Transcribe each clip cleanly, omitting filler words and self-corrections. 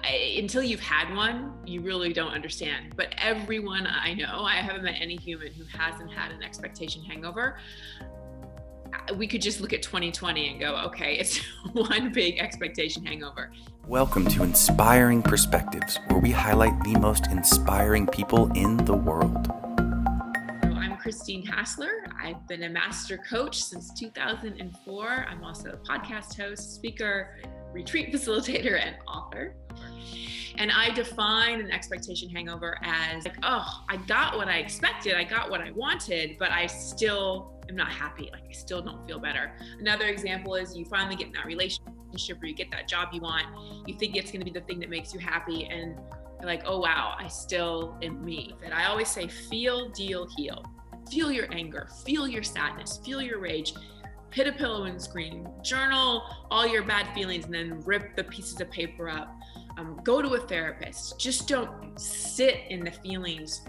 until you've had one, you really don't understand. But everyone I know, I haven't met any human who hasn't had an expectation hangover. We could just look at 2020 and go, okay, it's one big expectation hangover. Welcome to Inspiring Perspectives, where we highlight the most inspiring people in the world. I'm Christine Hassler. I've been a master coach since 2004. I'm also a podcast host, speaker, retreat facilitator, and author. And I define an expectation hangover as like, oh, I got what I expected, I got what I wanted, but I still am not happy. Like I still don't feel better. Another example is you finally get in that relationship or you get that job you want. You think it's going to be the thing that makes you happy, and you're like, oh wow, I still am me. And I always say, feel, deal, heal. Feel your anger, feel your sadness, feel your rage. Hit a pillow and scream. Journal all your bad feelings and then rip the pieces of paper up. Go to a therapist. Just don't sit in the feelings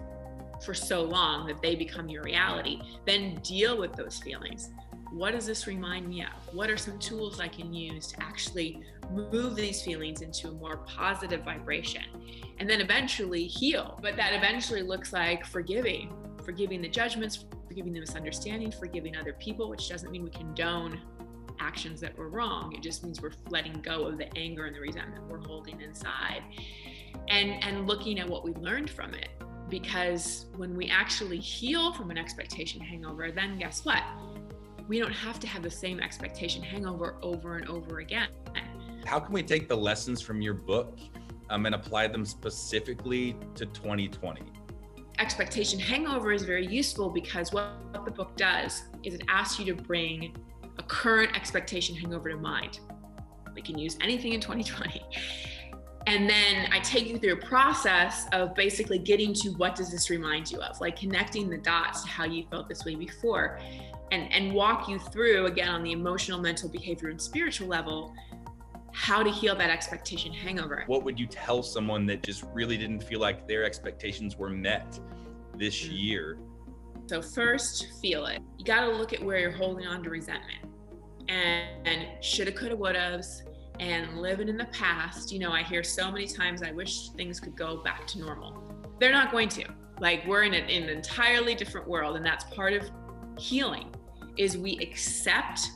for so long that they become your reality. Then deal with those feelings. What does this remind me of? What are some tools I can use to actually move these feelings into a more positive vibration? And then eventually heal. But that eventually looks like forgiving the judgments, forgiving the misunderstanding, forgiving other people, which doesn't mean we condone actions that were wrong. It just means we're letting go of the anger and the resentment we're holding inside, and looking at what we learned from it. Because when we actually heal from an expectation hangover, then guess what? We don't have to have the same expectation hangover over and over again. How can we take the lessons from your book and apply them specifically to 2020? Expectation hangover is very useful because what the book does is it asks you to bring a current expectation hangover to mind. We can use anything in 2020. And then I take you through a process of basically getting to what does this remind you of, like connecting the dots to how you felt this way before, and walk you through, again, on the emotional, mental, behavior, and spiritual level, how to heal that expectation hangover. What would you tell someone that just really didn't feel like their expectations were met this year? So first, feel it. You got to look at where you're holding on to resentment and shoulda, coulda, wouldas, and living in the past. You know, I hear so many times, I wish things could go back to normal. They're not going to. Like, we're in an entirely different world, and that's part of healing, is we accept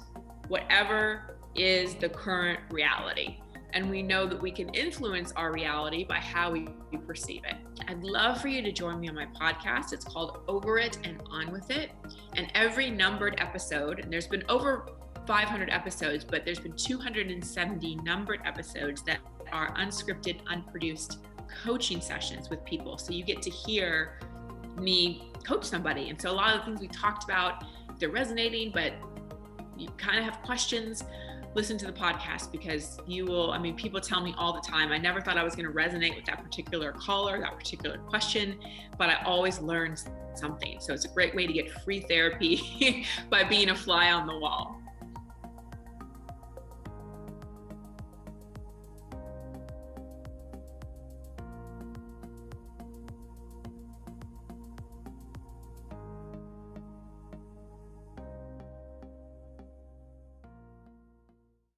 whatever is the current reality. And we know that we can influence our reality by how we perceive it. I'd love for you to join me on my podcast. It's called Over It and On With It. And every numbered episode, and there's been over 500 episodes, but there's been 270 numbered episodes that are unscripted, unproduced coaching sessions with people. So you get to hear me coach somebody. And so a lot of the things we talked about, they're resonating, but you kind of have questions, listen to the podcast, because you will, I mean, people tell me all the time, I never thought I was going to resonate with that particular caller, that particular question, but I always learned something. So it's a great way to get free therapy by being a fly on the wall.